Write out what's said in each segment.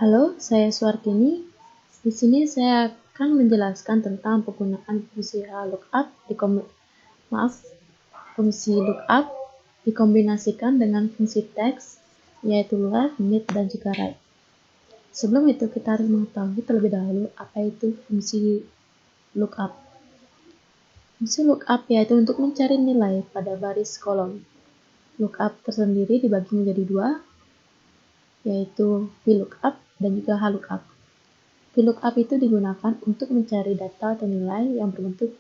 Halo, saya Suartini. Di sini saya akan menjelaskan tentang penggunaan fungsi lookup fungsi lookup dikombinasikan dengan fungsi teks, yaitu left, mid, dan juga right. Sebelum itu, kita harus mengetahui terlebih dahulu apa itu fungsi lookup. Fungsi lookup yaitu untuk mencari nilai pada baris kolom. Lookup tersendiri dibagi menjadi dua, yaitu VLOOKUP dan juga HLOOKUP. VLOOKUP itu digunakan untuk mencari data atau nilai yang berbentuk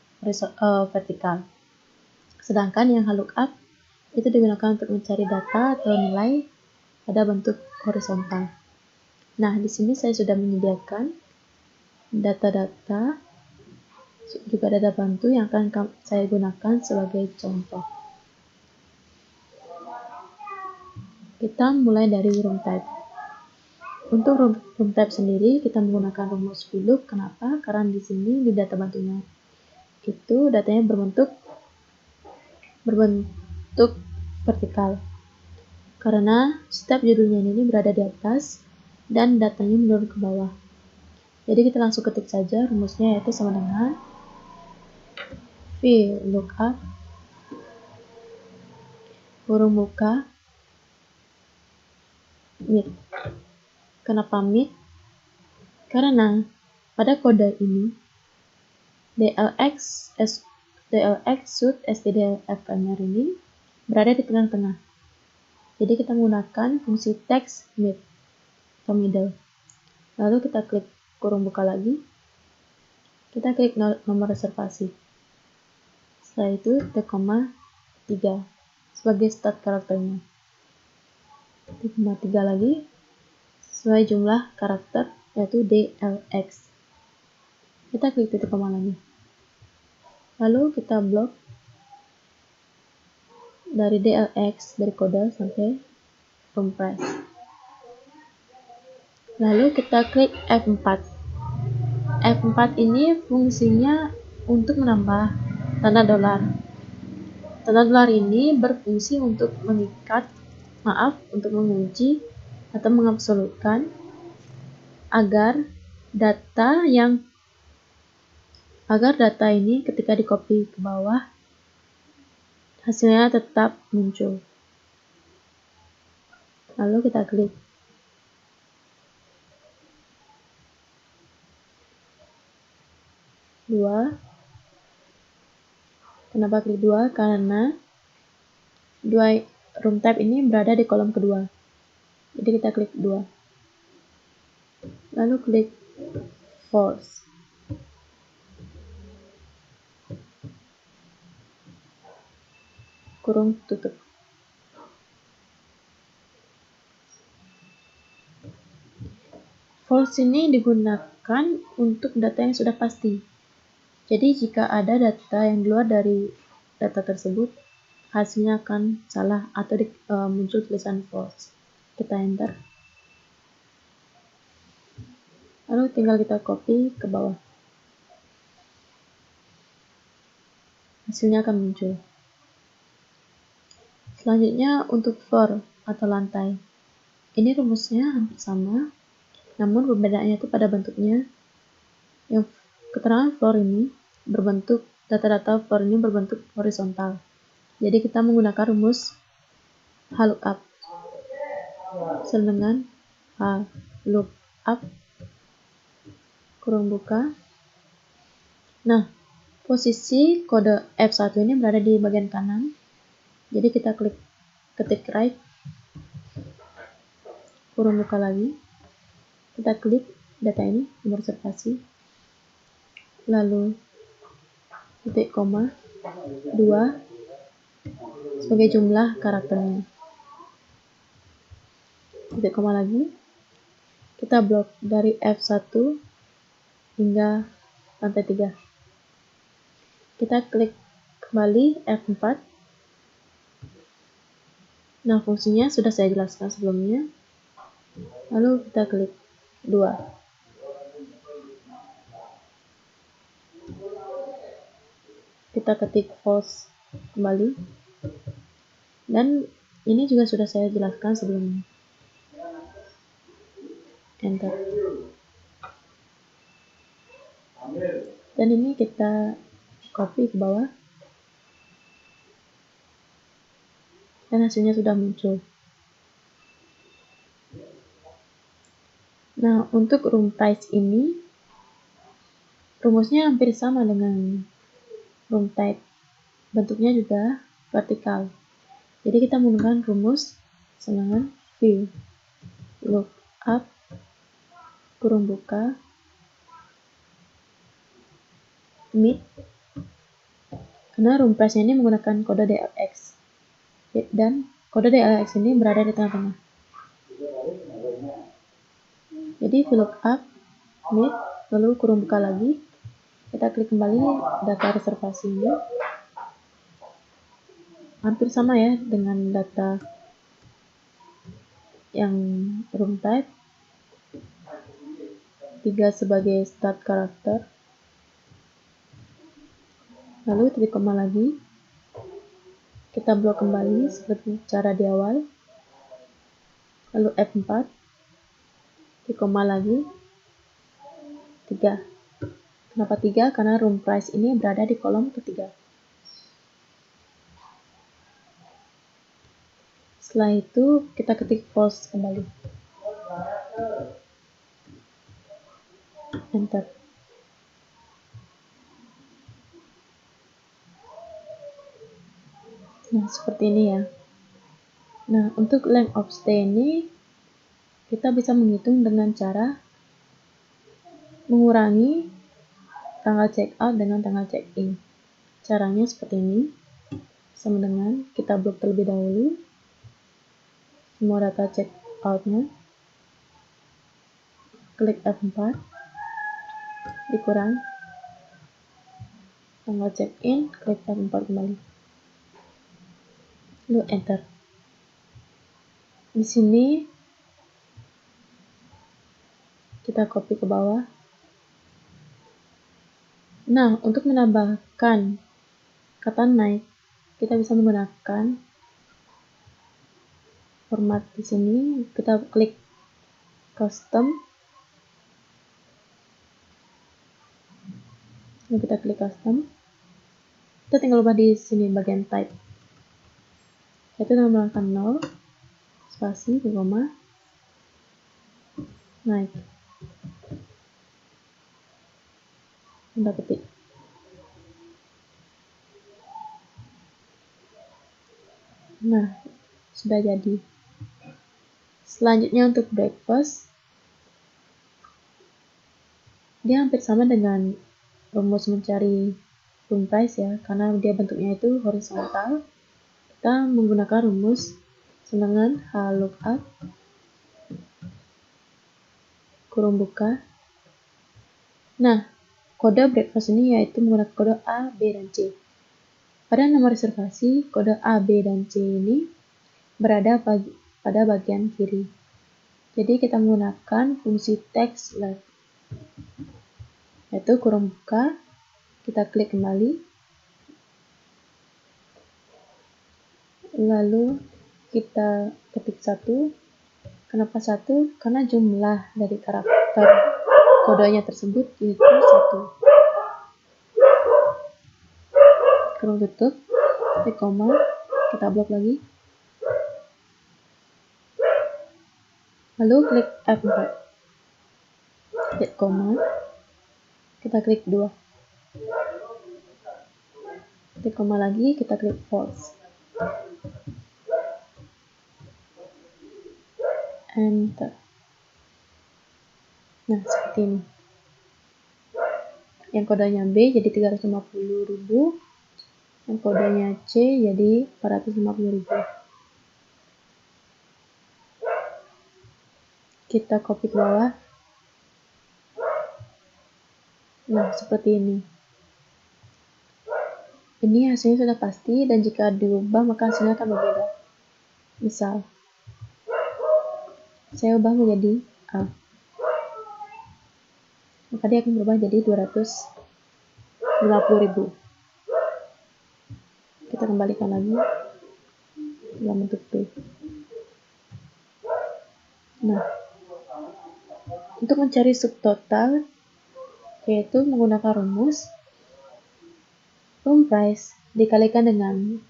vertikal. Sedangkan yang HLOOKUP itu digunakan untuk mencari data atau nilai pada bentuk horizontal. Nah, di sini saya sudah menyediakan data-data, juga data bantu yang akan saya gunakan sebagai contoh. Kita mulai dari room type. Untuk room type sendiri, kita menggunakan rumus VLOOK. Kenapa? Karena di sini di data bantunya itu datanya berbentuk vertikal. Karena setiap judulnya ini berada di atas dan datanya menurun ke bawah. Jadi kita langsung ketik saja rumusnya, yaitu sama dengan VLOOKUP kurung buka mid. Kenapa mid? Karena pada kode ini DLX should stdfmr ini berada di tengah-tengah. Jadi kita menggunakan fungsi text mid atau middle. Lalu kita klik kurung buka lagi. Kita klik nomor reservasi. Setelah itu T,3 sebagai start karakternya. T,3 lagi sesuai jumlah karakter, yaitu DLX. Kita klik titik koma lagi. Lalu kita blok dari DLX, dari kode sampai room price. Lalu kita klik F4. F4 ini fungsinya untuk menambah tanda dolar. Tanda dolar ini berfungsi untuk mengunci atau mengabsolutkan agar data ini ketika di copy ke bawah hasilnya tetap muncul. Lalu kita klik. Kenapa klik 2? Karena room type ini berada di kolom kedua. Jadi kita klik 2. Lalu klik false. Kurung tutup. False ini digunakan untuk data yang sudah pasti. Jadi jika ada data yang di luar dari data tersebut, hasilnya akan salah atau muncul tulisan false. Kita enter. Lalu tinggal kita copy ke bawah. Hasilnya akan muncul. Selanjutnya untuk floor atau lantai. Ini rumusnya hampir sama, namun perbedaannya itu pada bentuknya. Yang keterangan floor ini data-data floor ini berbentuk horizontal. Jadi kita menggunakan rumus HLOOKUP sama dengan HLOOKUP kurung buka. Nah, posisi kode F1 ini berada di bagian kanan. Jadi kita ketik right, kurung buka lagi. Kita klik data ini, nomor reservasi. Lalu titik koma 2 sebagai jumlah karakternya. Titik koma lagi. Kita blok dari F1 hingga lantai 3. Kita klik kembali F4. Nah, fungsinya sudah saya jelaskan sebelumnya. Lalu kita klik 2. Kita ketik false kembali. Dan ini juga sudah saya jelaskan sebelumnya. enter. Dan ini kita copy ke bawah. Dan hasilnya sudah muncul. Nah, untuk room price ini, rumusnya hampir sama dengan room type. Bentuknya juga vertikal. Jadi kita menggunakan rumus dengan view, lookup, kurung buka, mid, karena room price ini menggunakan kode DLX. Dan kode DLX ini berada di tengah-tengah. Jadi VLOOKUP, mid, lalu kurung buka lagi. Kita klik kembali data reservasi ini. Hampir sama ya dengan data yang room type. 3 sebagai start karakter. Lalu titik koma lagi. Kita blok kembali seperti cara di awal. Lalu F4. Titik koma lagi. 3. Kenapa 3? Karena room price ini berada di kolom ketiga. Setelah itu kita ketik false kembali. Enter. Nah, seperti ini ya. Nah, untuk length of stay ini kita bisa menghitung dengan cara mengurangi tanggal check out dengan tanggal check in. Caranya seperti ini. Sama dengan kita blok terlebih dahulu semua data check out-nya. Klik F4. Dikurang tanggal check in, klik F4 kembali. Lalu enter. Di sini kita copy ke bawah. Nah, untuk menambahkan kata night, kita bisa menggunakan format di sini. Kita klik custom. Lalu kita klik custom. Kita tinggal ubah di sini bagian type. Yaitu menggunakan 0, spasi, koma, night. Tanda petik. Nah, sudah jadi. Selanjutnya untuk breakfast, dia hampir sama dengan rumus mencari room price ya, karena dia bentuknya itu horizontal. Kita menggunakan rumus dengan lookup, kurung buka. Nah, kode breakfast ini yaitu menggunakan kode A, B, dan C. Pada nomor reservasi, kode A, B, dan C ini berada pada bagian kiri. Jadi kita menggunakan fungsi text left, yaitu kurung buka, kita klik kembali, lalu kita ketik 1. Kenapa 1? Karena jumlah dari karakter kodenya tersebut yaitu 1. Kurung tutup, titik koma, kita blok lagi. Lalu klik F4. Titik koma, kita klik 2. Titik koma lagi, kita klik false. Enter. Nah, seperti ini. Yang kodenya B jadi 350.000, yang kodenya C jadi 450.000. Kita copy ke bawah. Nah, seperti ini. Ini hasilnya sudah pasti, dan jika diubah maka hasilnya akan berbeda. Misal, saya ubah menjadi A, maka dia akan berubah jadi 250.000. Kita kembalikan lagi dalam bentuk P. Nah, Untuk mencari subtotal, yaitu menggunakan rumus room price dikalikan dengan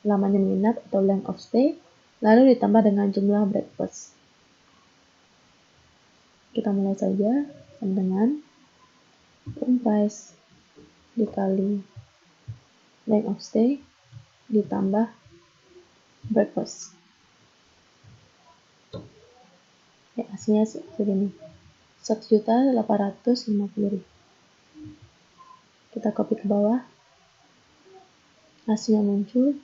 lamanya menginap atau length of stay, lalu ditambah dengan jumlah breakfast. Kita mulai saja dengan room price dikali length of stay ditambah breakfast. Ya, hasilnya segini, 1.850.000. Kita copy ke bawah, hasilnya muncul.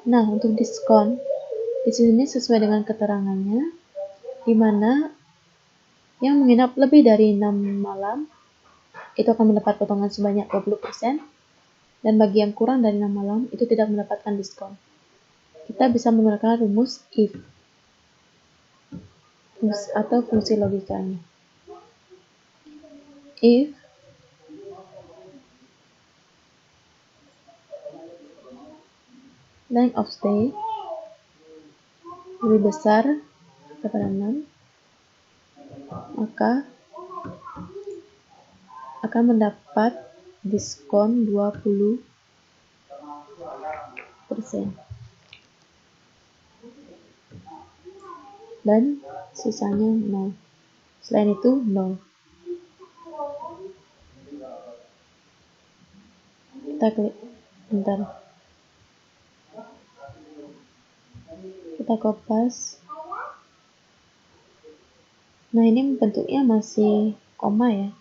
Nah, untuk diskon di sini sesuai dengan keterangannya, di mana yang menginap lebih dari 6 malam itu akan mendapat potongan sebanyak 20%, dan bagi yang kurang dari 6 malam itu tidak mendapatkan diskon. Kita bisa menggunakan rumus if atau fungsi logikanya. If length of stay lebih besar daripada 6, maka akan mendapat diskon 20%. Dan sisanya 0. Selain itu 0. Kita klik enter. Kita kopas. Nah, ini bentuknya masih koma ya.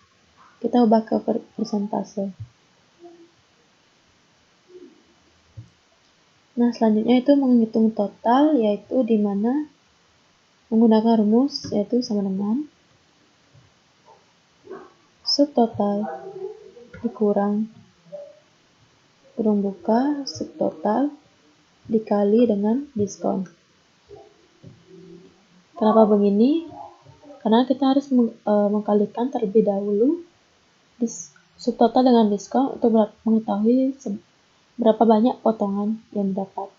Kita ubah ke persentase. Nah, selanjutnya itu menghitung total, yaitu di mana menggunakan rumus yaitu sama dengan subtotal dikurang kurung buka subtotal dikali dengan diskon. Kenapa begini? Karena kita harus mengkalikan terlebih dahulu subtotal dengan diskon untuk mengetahui berapa banyak potongan yang didapat.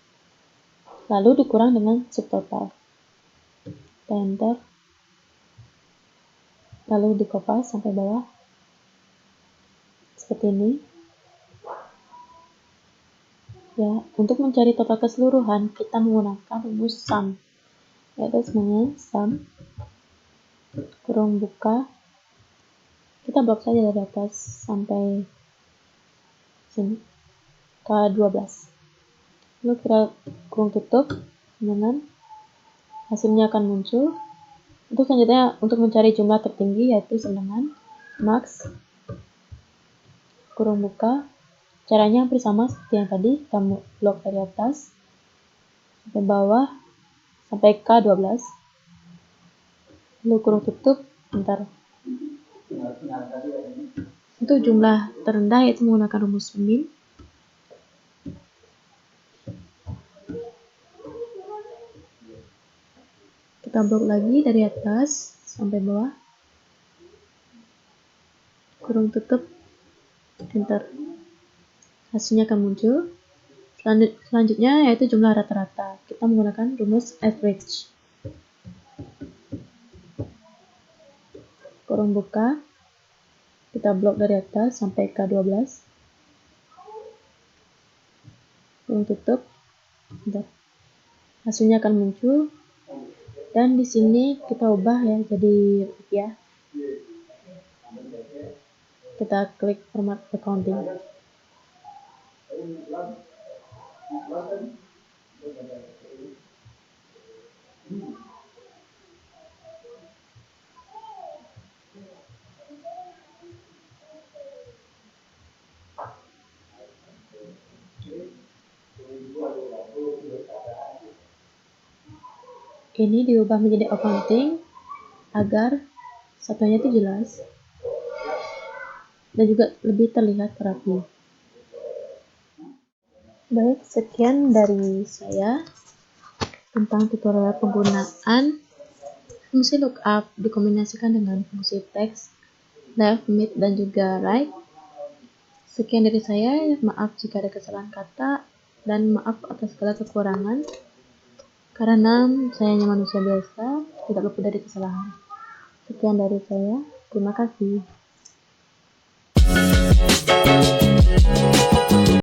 Lalu dikurang dengan subtotal. Enter. Lalu dikopas sampai bawah. Seperti ini. Ya, untuk mencari total keseluruhan, kita menggunakan rumus sum. Yaitu semuanya sum kurung buka. Kita blok saja dari atas sampai sini. K12. Lalu kita kurung tutup dengan hasilnya akan muncul. Untuk selanjutnya, untuk mencari jumlah tertinggi yaitu dengan max kurung buka. Caranya hampir sama seperti yang tadi, kita blok dari atas sampai bawah sampai K12. Lalu kurung tutup, enter. Untuk jumlah terendah yaitu menggunakan rumus min. Kita blok lagi dari atas sampai bawah. Kurung tutup, enter. Hasilnya akan muncul. Selanjutnya yaitu jumlah rata-rata. Kita menggunakan rumus average. Kurung buka. Kita blok dari atas sampai K12. Kurung tutup, enter. Hasilnya akan muncul. Dan di sini kita ubah ya jadi rupiah. Kita klik format accounting. Ini diubah menjadi accounting agar satunya itu jelas dan juga lebih terlihat rapi. Baik, sekian dari saya tentang tutorial penggunaan fungsi lookup dikombinasikan dengan fungsi text, left, mid, dan juga right. Sekian dari saya, maaf jika ada kesalahan kata dan maaf atas segala kekurangan karena saya hanya manusia biasa. tidak luput dari kesalahan. Sekian dari saya, terima kasih.